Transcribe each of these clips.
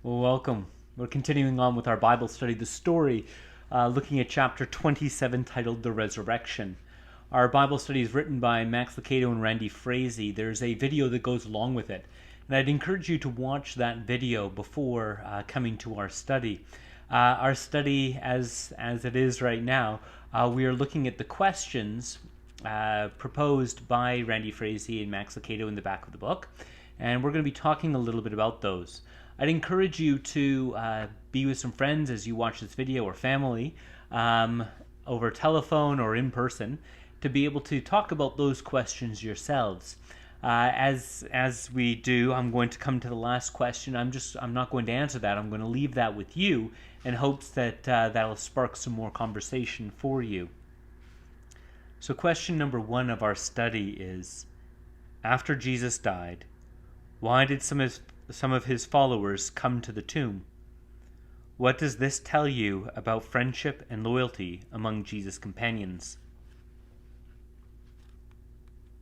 Well, welcome. We're continuing on with our Bible study, the story, looking at chapter 27 titled The Resurrection. Our Bible study is written by Max Lucado and Randy Frazee. There's a video that goes along with it, and I'd encourage you to watch that video before coming to our study. Our study, as it is right now, we are looking at the questions proposed by Randy Frazee and Max Lucado in the back of the book, and we're going to be talking a little bit about those. I'd encourage you to be with some friends as you watch this video, or family, over telephone or in person, to be able to talk about those questions yourselves. As we do, I'm going to come to the last question. I'm not going to answer that. I'm going to leave that with you in hopes that that'll spark some more conversation for you. So question number 1 of our study is, after Jesus died, why did some of his followers come to the tomb? What does this tell you about friendship and loyalty among Jesus' companions?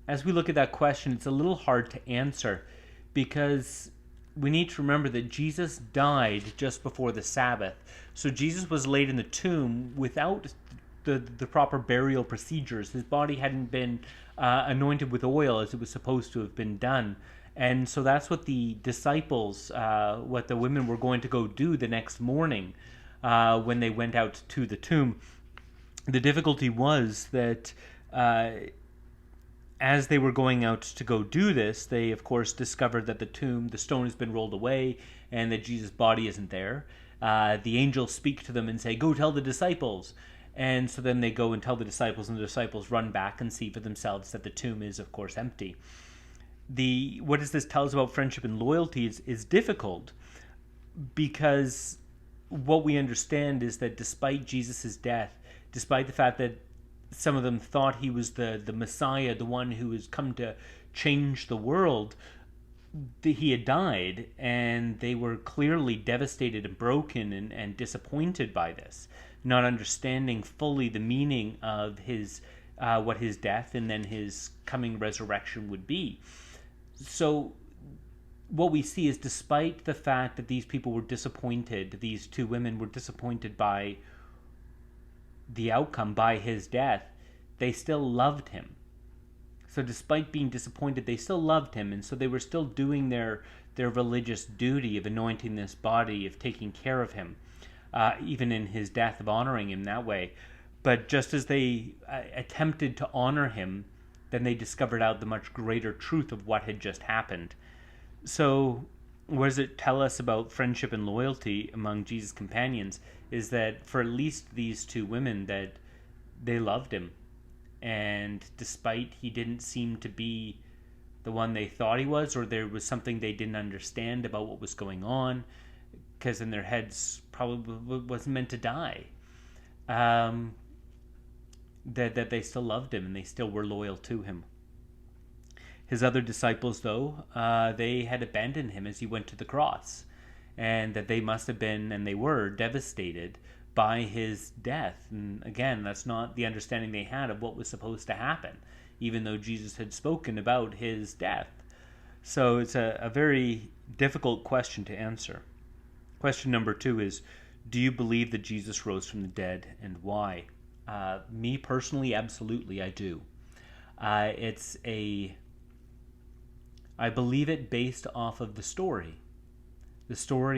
As we look at that question, it's a little hard to answer because we need to remember that Jesus died just before the Sabbath. So Jesus was laid in the tomb without the proper burial procedures. His body hadn't been anointed with oil as it was supposed to have been done. And so that's what the disciples, what the women were going to go do the next morning when they went out to the tomb. The difficulty was that as they were going out to go do this, they of course discovered that the stone has been rolled away and that Jesus' body isn't there. The angels speak to them and say, "Go tell the disciples." And so then they go and tell the disciples, and the disciples run back and see for themselves that the tomb is of course empty. What does this tell us about friendship and loyalty is difficult, because what we understand is that despite Jesus' death, despite the fact that some of them thought he was the Messiah, the one who has come to change the world, he had died, and they were clearly devastated and broken and disappointed by this, not understanding fully the meaning of his what his death and then his coming resurrection would be. So what we see is, despite the fact that these people were disappointed, these two women were disappointed by the outcome, by his death, they still loved him. So despite being disappointed, they still loved him, and so they were still doing their religious duty of anointing this body, of taking care of him, even in his death, of honoring him that way. But just as they attempted to honor him, then they discovered out the much greater truth of what had just happened. So what does it tell us about friendship and loyalty among Jesus' companions? Is that for at least these two women, that they loved him. And despite he didn't seem to be the one they thought he was, or there was something they didn't understand about what was going on, because in their heads probably wasn't meant to die, that they still loved him and they still were loyal to him. His other disciples, though, they had abandoned him as he went to the cross, and that they must have been, and they were, devastated by his death. And again, that's not the understanding they had of what was supposed to happen, even though Jesus had spoken about his death. So it's a very difficult question to answer. Question number 2 is, do you believe that Jesus rose from the dead, and why? Me personally, absolutely, I do. I believe it based off of the story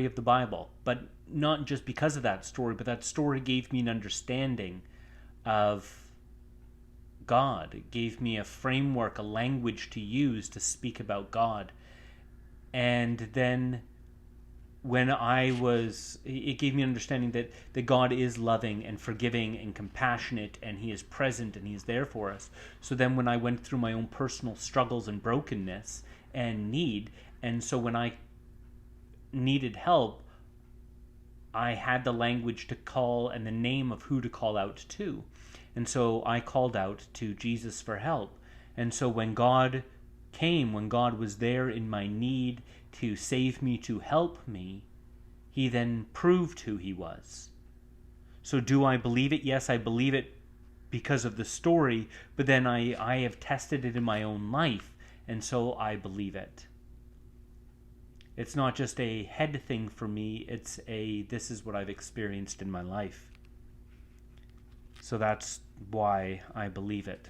of the Bible, but not just because of that story, but that story gave me an understanding of God. It gave me a framework, a language to use to speak about God. And then it gave me an understanding that God is loving and forgiving and compassionate, and he is present and he is there for us. So then when I went through my own personal struggles and brokenness and need, and so when I needed help, I had the language to call and the name of who to call out to. And so I called out to Jesus for help. And so when God came, when God was there in my need to save me, to help me, he then proved who he was. So do I believe it? Yes, I believe it because of the story, but then I have tested it in my own life, and so I believe it. It's not just a head thing for me, it's this is what I've experienced in my life. So that's why I believe it.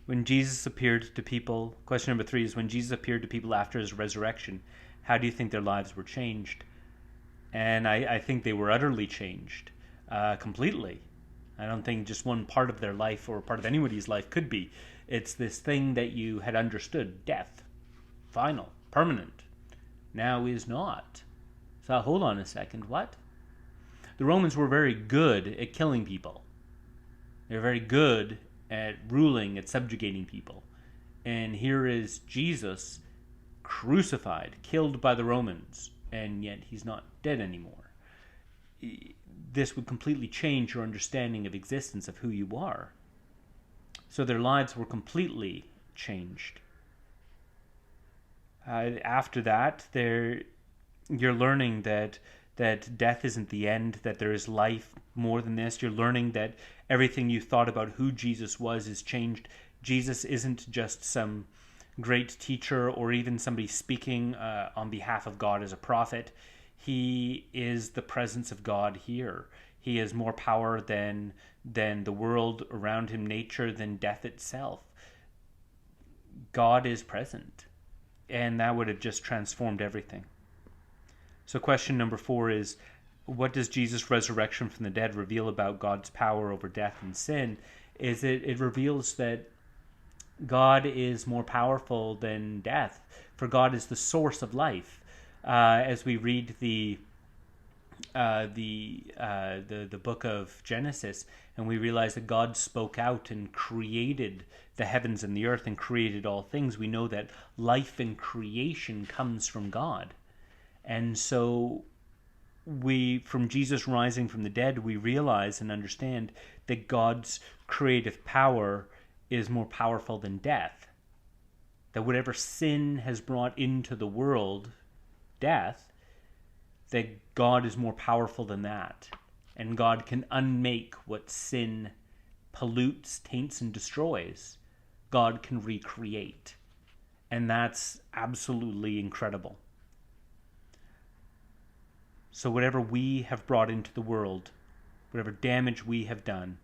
When Jesus appeared to people, question number 3 is, when Jesus appeared to people after his resurrection, how do you think their lives were changed? And I think they were utterly changed, completely. I don't think just one part of their life or part of anybody's life could be. It's this thing that you had understood, death, final, permanent, now is not. So hold on a second, what? The Romans were very good at killing people. They were very good at ruling, at subjugating people. And here is Jesus crucified, killed by the Romans, and yet he's not dead anymore. This would completely change your understanding of existence, of who you are. So their lives were completely changed. After that, you're learning that death isn't the end, that there is life more than this. You're learning that everything you thought about who Jesus was is changed. Jesus isn't just some great teacher or even somebody speaking on behalf of God as a prophet. He is the presence of God here. He has more power than the world around him, nature, than death itself. God is present. And that would have just transformed everything. So question number 4 is, what does Jesus' resurrection from the dead reveal about God's power over death and sin? It reveals that God is more powerful than death, for God is the source of life. As we read the book of Genesis, and we realize that God spoke out and created the heavens and the earth and created all things, we know that life and creation comes from God. And so from Jesus rising from the dead, we realize and understand that God's creative power is more powerful than death. That whatever sin has brought into the world, death, that God is more powerful than that. And God can unmake what sin pollutes, taints, and destroys. God can recreate. And that's absolutely incredible. So whatever we have brought into the world, whatever damage we have done,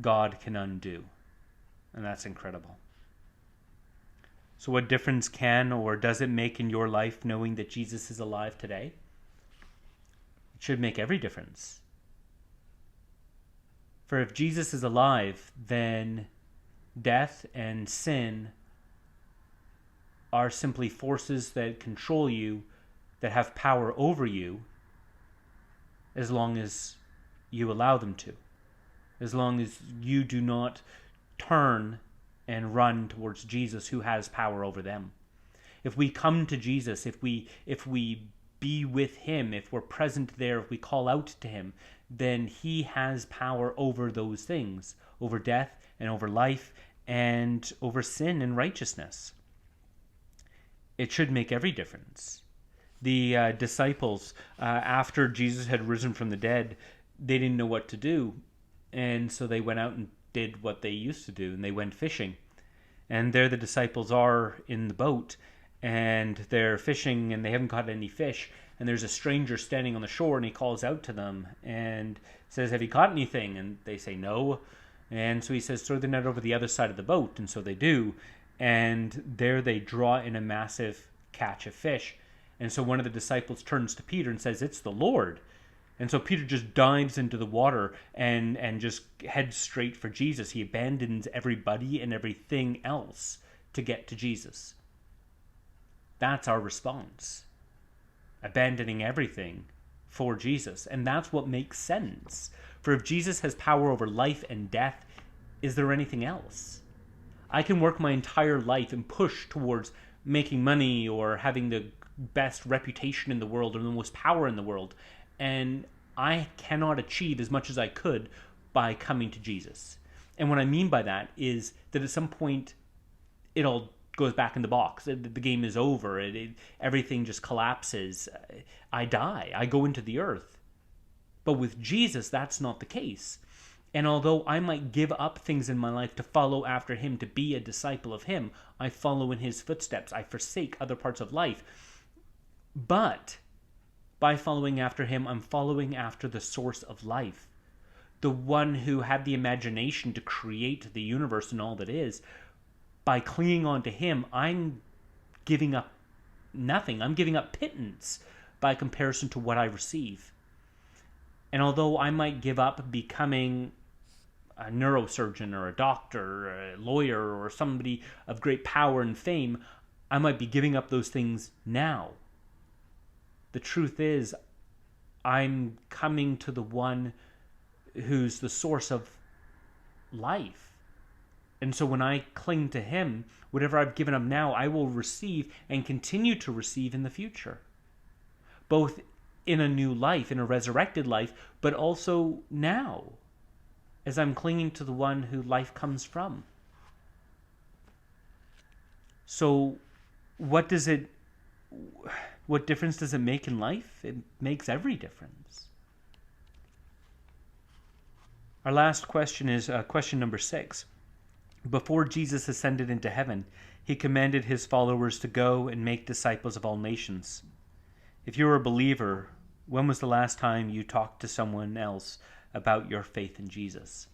God can undo. And that's incredible. So what difference can or does it make in your life knowing that Jesus is alive today? It should make every difference. For if Jesus is alive, then death and sin are simply forces that control you, that have power over you, as long as you allow them to. As long as you do not turn and run towards Jesus, who has power over them. If we come to Jesus, if we be with him, if we're present there, if we call out to him, then he has power over those things, over death and over life and over sin and righteousness. It should make every difference. The disciples, after Jesus had risen from the dead, they didn't know what to do. And so they went out and did what they used to do, and they went fishing. And there the disciples are in the boat, and they're fishing, and they haven't caught any fish. And there's a stranger standing on the shore, and he calls out to them and says, "Have you caught anything?" And they say, "No." And so he says, "Throw the net over the other side of the boat." And so they do. And there they draw in a massive catch of fish. And so one of the disciples turns to Peter and says, "It's the Lord." And so Peter just dives into the water and just heads straight for Jesus. He abandons everybody and everything else to get to Jesus. That's our response. Abandoning everything for Jesus. And that's what makes sense. For if Jesus has power over life and death, is there anything else? I can work my entire life and push towards making money or having the best reputation in the world or the most power in the world, and I cannot achieve as much as I could by coming to Jesus. And what I mean by that is that at some point it all goes back in the box. The game is over. Everything just collapses. I die. I go into the earth. But with Jesus, that's not the case. And although I might give up things in my life to follow after him, to be a disciple of him, I follow in his footsteps. I forsake other parts of life. But by following after him, I'm following after the source of life, the one who had the imagination to create the universe and all that is. By clinging on to him, I'm giving up nothing. I'm giving up pittance by comparison to what I receive. And although I might give up becoming a neurosurgeon or a doctor or a lawyer or somebody of great power and fame, I might be giving up those things now. The truth is, I'm coming to the one who's the source of life. And so when I cling to him, whatever I've given up now, I will receive and continue to receive in the future. Both in a new life, in a resurrected life, but also now, as I'm clinging to the one who life comes from. So what difference does it make in life? It makes every difference. Our last question is question number 6. Before Jesus ascended into heaven, he commanded his followers to go and make disciples of all nations. If you're a believer, when was the last time you talked to someone else about your faith in Jesus?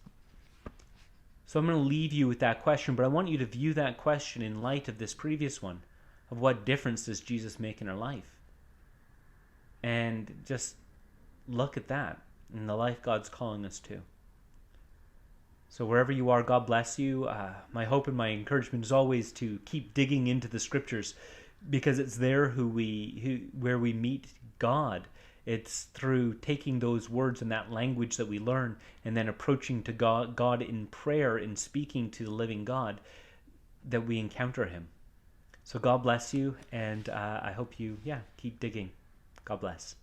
So I'm going to leave you with that question, but I want you to view that question in light of this previous one, of what difference does Jesus make in our life? And just look at that in the life God's calling us to. So wherever you are, God bless you. My hope and my encouragement is always to keep digging into the scriptures, because it's there where we meet God. It's through taking those words and that language that we learn and then approaching to God in prayer and speaking to the living God that we encounter him. So God bless you, and I hope you, keep digging. God bless.